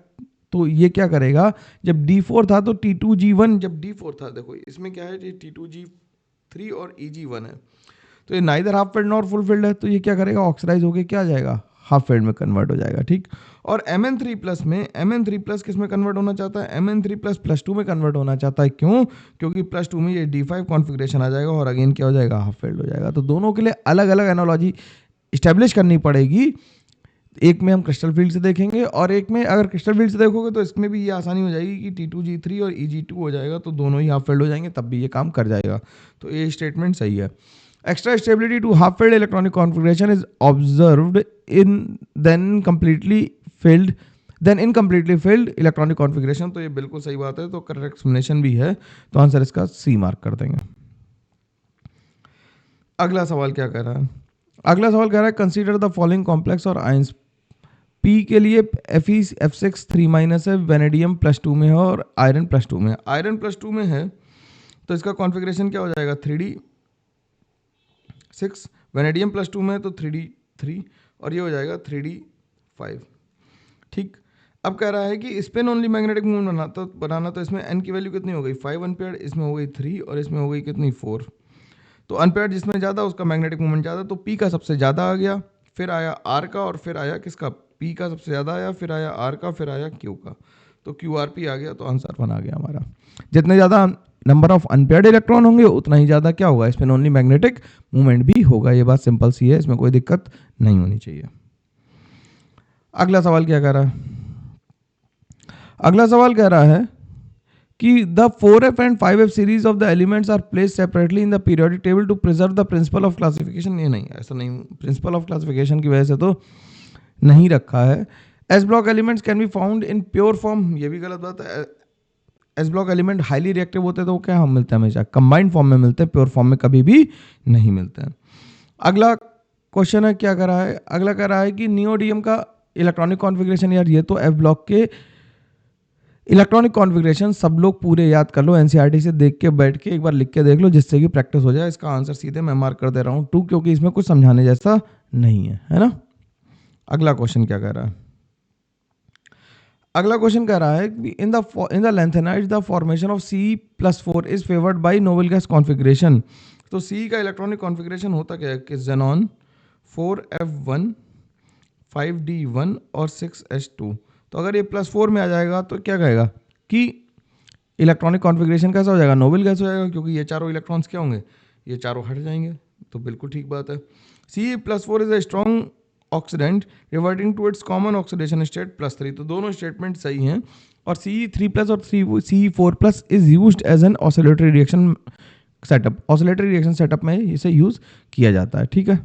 तो ये क्या करेगा? जब D4 था तो T2G1, जब D4 था, देखो इसमें क्या है, ये T2G3 और EG1 है, तो ये neither half field nor full field है। तो ये क्या करेगा? ऑक्सीडाइज होकर क्या आ जाएगा? हाफ फील्ड में कन्वर्ट हो जाएगा, ठीक। और Mn3+ में, Mn3+ किस में कन्वर्ट होना चाहता है? Mn3+ +2 में कन्वर्ट होना चाहता है। क्यों? क्योंकि +2 में ये D5 कॉन्फ़िगरेशन आ जाएगा और अगेन क्या हो जाएगा? हाफ फील्ड हो जाएगा। तो दोनों के लिए अलग अलग एनालॉजी इस्टेब्लिश करनी पड़ेगी। एक में हम क्रिस्टल फील्ड से देखेंगे और एक में अगर क्रिस्टल फील्ड से देखोगे तो इसमें भी ये आसानी हो जाएगी कि T2G3 और EG2 हो जाएगा, तो दोनों ही हाफ फील्ड हो जाएंगे, तब भी ये काम कर जाएगा। तो ये स्टेटमेंट सही है। Extra stability to half filled electronic configuration is observed in then incompletely filled electronic configuration। तो ये बिल्कुल सही बात है, तो करेक्ट एक्सप्लेनेशन भी है, तो आंसर इसका C मार्क कर देंगे। अगला सवाल क्या कह रहा है? अगला सवाल कह रहा है कंसीडर द फॉलोइंग कॉम्प्लेक्स और आयंस। P के लिए Fe F6 3- है, वेनेडियम +2 में है और आयरन +2 में है। आयरन +2 में है तो इसका कॉन्फ़िगरेशन क्या हो जाएगा? 3d6, वेनेडियम +2 में है तो 3d3 और ये हो जाएगा 3d5, ठीक। अब कह रहा है कि स्पिन ओनली मैग्नेटिक मूवमेंट बनाना, तो इसमें n की वैल्यू कितनी हो गई? 5 एम्पियर, इसमें हो गई 3 और इसमें हो गई कितनी? 4। तो एम्पियर जिसमें ज़्यादा उसका मैग्नेटिक मूवमेंट ज़्यादा, तो P का सबसे ज़्यादा आ गया, फिर आया R का और फिर आया किसका? P का सबसे ज़्यादा आया, फिर आया R का, फिर आया Q का, तो QRP आ गया। तो आंसर बना गया हमारा। जितने ज़्यादा नंबर ऑफ अनपेयर्ड इलेक्ट्रॉन होंगे उतना ही ज़्यादा क्या होगा? स्पिन ओनली मैग्नेटिक मूवमेंट भी होगा। ये बात सिंपल सी है, इसमें कोई दिक्कत नहीं होनी चाहिए। अगला सवाल क्या कह रहा है? अगला सवाल कह रहा है कि the 4f and 5f series of the elements are placed separately in the periodic table to preserve the principle of classification. ये नहीं, ऐसा नहीं, प्रिंसिपल ऑफ क्लासिफिकेशन की वजह से तो नहीं रखा है। S block elements can be found in pure form, ये भी गलत बात है। S block element highly reactive होते हैं तो वो क्या हम मिलते हैं? हमेशा कंबाइंड फॉर्म में मिलते हैं, प्योर फॉर्म में कभी भी नहीं मिलते हैं। अगला क्वेश्चन है, क्या कर रहा है? अगला कह रहा है कि नियोडियम का इलेक्ट्रॉनिक कॉन्फ़िगरेशन। यार ये तो एफ ब्लॉक के इलेक्ट्रॉनिक कॉन्फ़िगरेशन सब लोग पूरे याद कर लो, एनसीईआरटी से देख के बैठ के एक बार लिख के देख लो, जिससे कि प्रैक्टिस हो जाए। इसका आंसर सीधे मैं मार्क कर दे रहा हूँ 2, क्योंकि इसमें कुछ समझाने जैसा नहीं है ना। अगला क्वेश्चन क्या कह रहा है? अगला क्वेश्चन कह रहा है in the lanthanide the formation of C+4 is favoured by noble gas configuration. तो C का इलेक्ट्रॉनिक कॉन्फ़िगरेशन होता क्या है कि ज़ेनॉन 4f1 5d1 और 6s2। तो अगर ये +4 में आ जाएगा तो क्या कहेगा कि इलेक्ट्रॉनिक कॉन्फ़िगरेशन कैसा हो जाएगा, नोबल गैस हो जाएगा, क्योंकि ये चारों इलेक्ट्रॉन्स क्या होंगे, ये चारों हट जाएंगे। तो बिल्कुल ठीक बात है। Ce+4 is a strong oxidant reverting to its common oxidation state +3। तो दोनों स्टेटमेंट सही हैं। और Ce3+ और Ce4+ is used as an oscillatory reaction setup, oscillatory reaction setup में इसे यूज किया जाता है। ठीक है।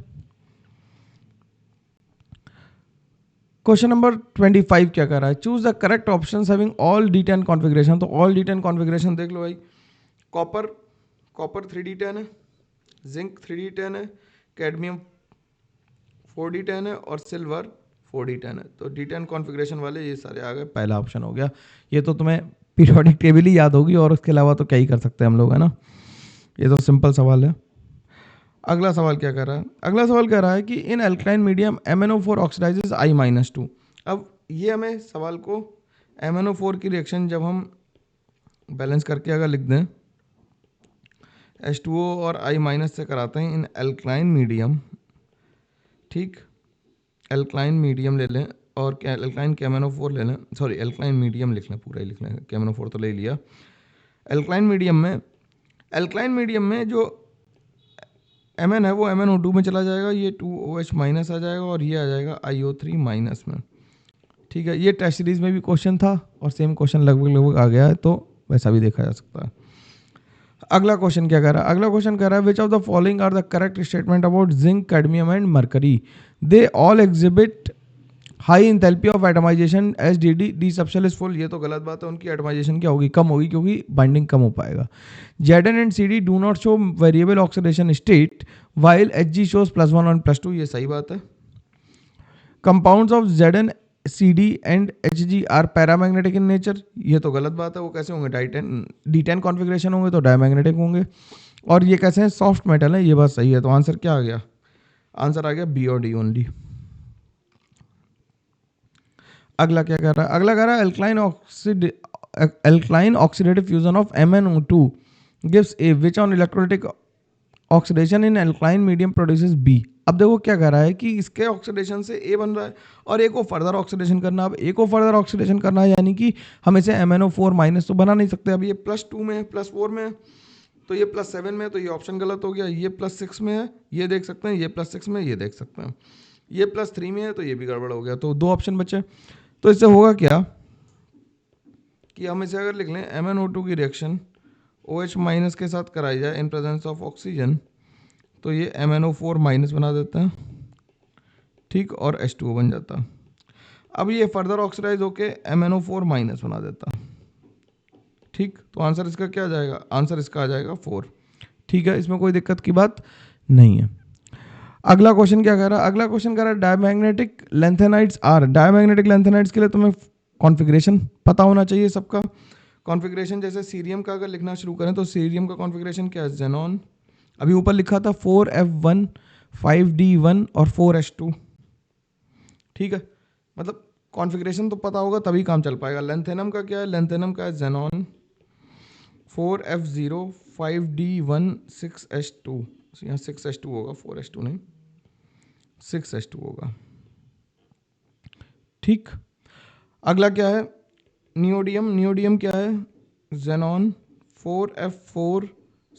क्वेश्चन नंबर 25 क्या कर रहा है, choose the correct option having all D10 configuration. तो ऑल D10 कॉन्फ़िगरेशन देख लो भाई, कॉपर 3D10 है, जिंक 3D10 है, कैडमियम 4D10 है और सिल्वर 4D10 है। तो D10 कॉन्फ़िगरेशन वाले ये सारे आ गए, पहला ऑप्शन हो गया। ये तो तुम्हें पीरियोडिक टेबल ही याद होगी और उसके अलावा तो क्या ही कर सकते हैं हम लोग, है ना। ये तो सिंपल सवाल है। अगला सवाल क्या कर रहा है, अगला सवाल कह रहा है कि in alkaline medium MnO4 oxidises I-2। अब ये हमें सवाल को MnO4 की रिएक्शन जब हम बैलेंस करके अगर लिख दें, H2O और I- से कराते हैं इन अल्कलाइन मीडियम, ठीक, अल्कलाइन मीडियम ले लें और अल्कलाइन KMnO4 ले लें, सॉरी अल्कलाइन मीडियम लिख लें, पूरा ही लिख लें, KMnO4 तो ले लिया। अल्कलाइन मीडियम में जो Mn है वो MnO2 में चला जाएगा, ये 2OH- आ जाएगा और ये आ जाएगा IO3- में। ठीक है, ये टेस्ट सीरीज में भी क्वेश्चन था और सेम क्वेश्चन लगभग आ गया है, तो वैसा भी देखा जा सकता है। अगला क्वेश्चन क्या कह रहा है, अगला क्वेश्चन कह रहा है which of the following are the correct statement about zinc, cadmium and mercury, they all exhibit high enthalpy of atomization as d subshell is full. ये तो गलत बात है, उनकी एटमाइजेशन क्या होगी, कम होगी, क्योंकि बाइंडिंग कम हो पाएगा। Zn and CD do not show variable oxidation state while Hg shows +1 और +2, ये सही बात है। Compounds of Zn, CD and Hg are paramagnetic in nature, ये तो गलत बात है, वो कैसे होंगे, D10 कॉन्फ़िगरेशन होंगे तो डायमैग्नेटिक होंगे। और ये कैसे हैं, सॉफ्ट मेटल है, ये बात सही है। तो आंसर क्या आ गया, आंसर आ गया बी और डी ओनली। अगला क्या कर रहा है, अगला कह रहा है alkaline oxidative fusion of MnO2 gives A which on electrolytic oxidation in alkaline medium produces B। अब देखो क्या कह रहा है कि इसके ऑक्सीडेशन से A बन रहा है और A को फर्दर ऑक्सीडेशन करना। अब A को फर्दर ऑक्सीडेशन करना है यानी कि हम इसे MnO4- तो बना नहीं सकते। अब ये +2 में है, +4 में है, तो ये +7 में है, तो ये ऑप्शन गलत हो गया। ये +6 में है, ये देख सकते हैं, ये +6 में, ये देख सकते हैं, ये +3 में है, तो ये भी गड़बड़ हो गया। तो 2 ऑप्शन बचे। तो इससे होगा क्या कि हम इसे अगर लिख लें MnO2 की रिएक्शन OH- के साथ कराई जाए इन प्रेजेंस ऑफ ऑक्सीजन, तो ये MnO4- बना देता है, ठीक, और H2O बन जाता। अब ये फर्दर ऑक्सीडाइज होके MnO4- बना देता, ठीक। तो आंसर इसका क्या आ जाएगा, आंसर इसका आ जाएगा 4। ठीक है, इसमें कोई दिक्कत की बात नहीं है। अगला क्वेश्चन क्या कह रहा है, अगला क्वेश्चन कह रहा है diamagnetic lanthanides are, diamagnetic lanthanides के लिए तुम्हें कॉन्फ़िगरेशन पता होना चाहिए सबका। कॉन्फ़िगरेशन जैसे सीरियम का अगर लिखना शुरू करें तो सीरियम का कॉन्फ़िगरेशन क्या है, जेनॉन, अभी ऊपर लिखा था 4F1 5D1 और 4H2, ठीक है। मतलब कॉन्फ़िगरेशन तो पता होगा तभी काम चल पाएगा। लेंथेनम का क्या है, लेंथेनम का है जेनॉन 4F0 5D1 6H2, यहाँ 6H2 होगा, 4H2 नहीं, 6H2 होगा, ठीक। अगला क्या है, नियोडियम, नियोडियम क्या है, जेनॉन 4F4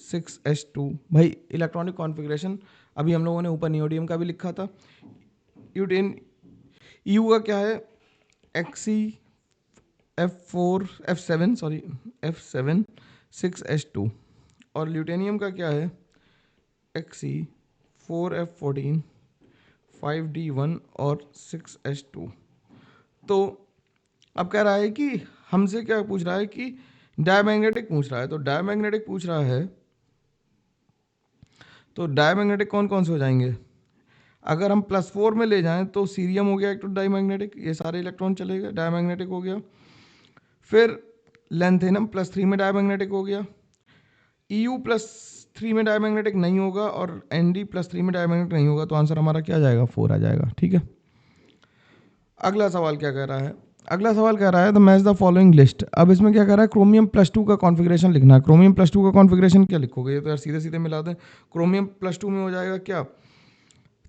6H2। भाई इलेक्ट्रॉनिक कॉन्फ़िगरेशन अभी हम लोगों ने ऊपर नियोडियम का भी लिखा था। यूटेन, यू का क्या है, XC F7 sorry F7 6H2 और ल्यूटेनियम का क्या है, एक्सी 4F14 5D1 और 6H2। तो अब कह रहा है कि हमसे क्या पूछ रहा है कि डायमैग्नेटिक पूछ रहा है, तो डायमैग्नेटिक पूछ रहा है, तो डायमैग्नेटिक कौन कौन से हो जाएंगे, अगर हम +4 में ले जाएं तो सीरियम हो गया एक तो डायमैग्नेटिक, ये सारे इलेक्ट्रॉन चलेगा, डायमैग्नेटिक हो गया। फिर लेंथेनम +3 में डायमैग्नेटिक हो गया, EU +3 में डायमैग्नेटिक नहीं होगा और ND +3 में डायमैग्नेटिक नहीं होगा, तो आंसर हमारा क्या आ जाएगा, 4 आ जाएगा, ठीक है। अगला सवाल क्या कह रहा है, अगला सवाल कह रहा है the match the following list. अब इसमें क्या कह रहा है, क्रोमियम +2 का कॉन्फ़िगरेशन लिखना है। क्रोमियम +2 का कॉन्फ़िगरेशन क्या लिखोगे, ये तो यार सीधे सीधे मिला दें। क्रोमियम +2 में हो जाएगा क्या,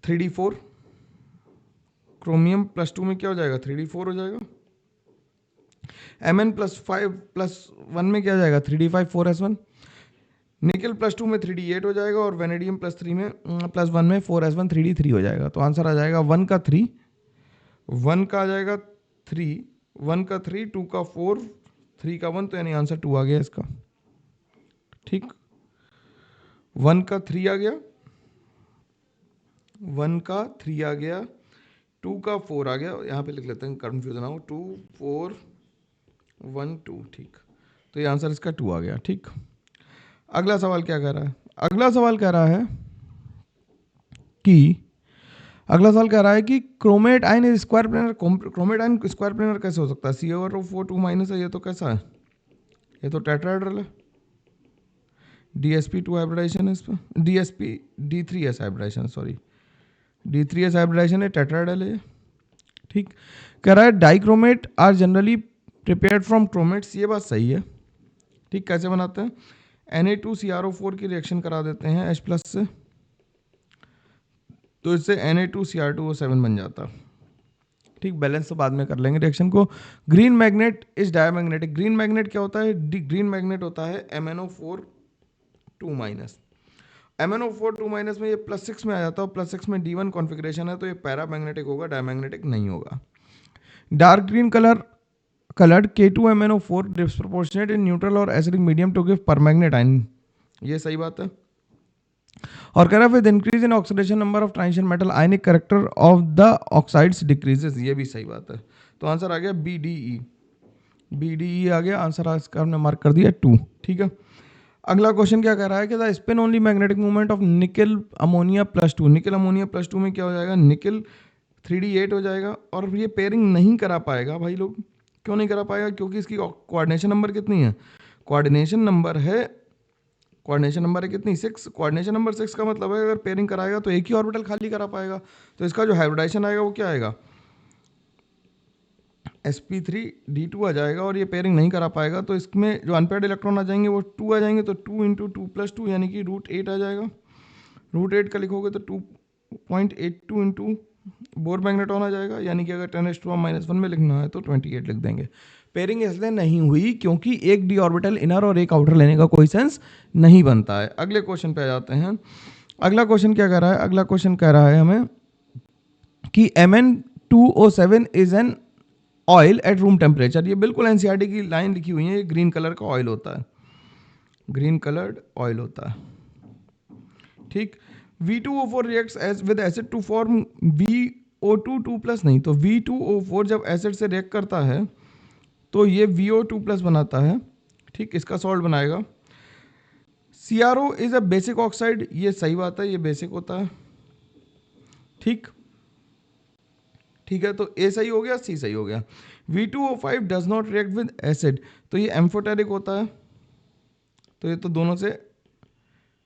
3D4, क्रोमियम +2 में क्या हो जाएगा, 3D4 हो जाएगा। Mn +5+1 में क्या जाएगा 3d5 4s1, निकल +2 में 3d8 हो जाएगा और वेनेडियम +3 में +1 में 4s1 3d3 हो जाएगा। तो आंसर आ जाएगा 1 का 3, 1 का आ जाएगा 3, 1 का 3, 2 का 4, 3 का 1, तो यानी आंसर 2 आ गया इसका। ठीक, 1 का 3 आ गया, 1 का 3 आ गया, 2 का 4 आ गया, यहाँ पे लिख लेते हैं कंफ्यूजन ना हो, 2 4 1 2। ठीक, तो ये आंसर इसका 2 आ गया। ठीक, अगला सवाल क्या कह रहा है? अगला सवाल कह रहा है कि chromate ion square planar. Chromate ion square planar कैसे हो सकता है? CaO4 2 माइनस है, ये तो कैसा है? ये तो टेट्राहेड्रल है। DsP2 हाइब्रिडाइजेशन है इस पर, DsP D3s hybridisation, sorry D3s hybridisation है, टेट्राहेड्रल है। ठीक, कह रहा है dichromate are generally prepared from chromates. ये बात सही है। ठीक, कैसे बनाते हैं? Na2CrO4 की रिएक्शन करा देते हैं H+ से, तो इससे Na2Cr2O7 बन जाता। ठीक, बैलेंस तो बाद में कर लेंगे रिएक्शन को। Green magnet is diamagnetic. Green magnet क्या होता है? ग्रीन मैग्नेट होता है MnO4 2 माइनस। MnO4 2 माइनस में ये +6 में आ जाता है, और +6 में D1 कॉन्फ़िगरेशन है, तो ये पैरामैग्नेटिक होगा, डायमैग्नेटिक नहीं होगा। Dark green coloured K2MnO4 disproportionate in neutral और acidic medium to give permanganate ion. ये सही बात है। और कह रहा है with increase in oxidation number of transition metal ionic character of the oxides decreases. ये भी सही बात है। तो आंसर आ गया BDE आ गया आंसर, इसका हमने मार्क कर दिया 2। ठीक है, अगला क्वेश्चन क्या कह रहा है कि the spin only magnetic movement of निकल अमोनिया +2। निकल अमोनिया +2 में क्या हो जाएगा? निकल 3d8 हो जाएगा, और ये पेयरिंग नहीं करा पाएगा भाई लोग। क्यों नहीं करा पाएगा? क्योंकि इसकी कोऑर्डिनेशन नंबर कितनी है? कोऑर्डिनेशन नंबर है कितनी? 6। कोऑर्डिनेशन नंबर 6 का मतलब है अगर पेयरिंग कराएगा तो एक ही ऑर्बिटल खाली करा पाएगा, तो इसका जो हाइब्रिडाइजेशन आएगा वो क्या आएगा? sp3d2 आ जाएगा, और ये पेयरिंग नहीं करा पाएगा, तो इसमें जो अनपेयर्ड इलेक्ट्रॉन आ जाएंगे वो 2 आ जाएंगे, तो 2 × 2 + 2 यानी कि √8 आ जाएगा। √8 का लिखोगे तो 2.82 × बोर मैग्नेटॉन आ जाएगा, यानी कि अगर 10⁻⁻1 में लिखना है तो 28 लिख देंगे। पेयरिंग इसलिए नहीं हुई क्योंकि एक d ऑर्बिटल इनर और एक आउटर लेने का कोई सेंस नहीं बनता है। अगले क्वेश्चन पे आ जाते हैं। अगला क्वेश्चन क्या कह रहा है? अगला क्वेश्चन कह रहा है हमें कि Mn2O7 is an oil at room temperature. ये बिल्कुल NCERT की लाइन लिखी हुई है। ये ग्रीन कलर का ऑयल होता है, ग्रीन कलर्ड ऑयल होता है। ठीक, V2O4 reacts with acid to form VO2 2+। नहीं, तो V2O4 जब एसिड से रिएक्ट करता है तो ये VO2+ बनाता है। ठीक, इसका सॉल्ट बनाएगा। CrO is a basic oxide. ये सही बात है, ये बेसिक होता है। ठीक है, तो A सही हो गया, C सही हो गया। V2O5 does not react with acid, तो ये एम्फोटेरिक होता है, तो ये तो दोनों से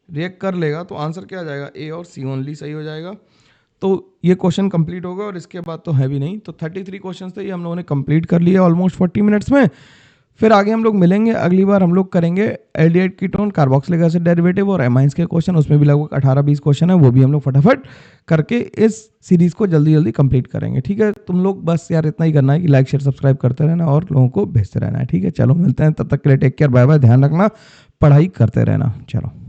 रिएक्ट कर लेगा, तो आंसर क्या आ जाएगा? A और C ओनली सही हो जाएगा। तो ये क्वेश्चन कंप्लीट होगा, और इसके बाद तो है भी नहीं। तो 33 क्वेश्चन थे, ये हम लोगों ने कंप्लीट कर लिया ऑलमोस्ट 40 मिनट्स में। फिर आगे हम लोग मिलेंगे, अगली बार हम लोग करेंगे aldehyde ketone, carboxylic acid derivative और एमाइंस के क्वेश्चन। उसमें भी लगभग 18-20 क्वेश्चन है, वो भी हम लोग फटाफट करके इस सीरीज को जल्दी जल्दी कंप्लीट करेंगे। ठीक है, तुम लोग बस यार इतना ही करना है कि लाइक शेयर सब्सक्राइब करते रहना और लोगों को भेजते रहना है। ठीक है, चलो मिलते हैं, तब तक के लिए टेक केयर, बाय बाय, ध्यान रखना, पढ़ाई करते रहना। चलो।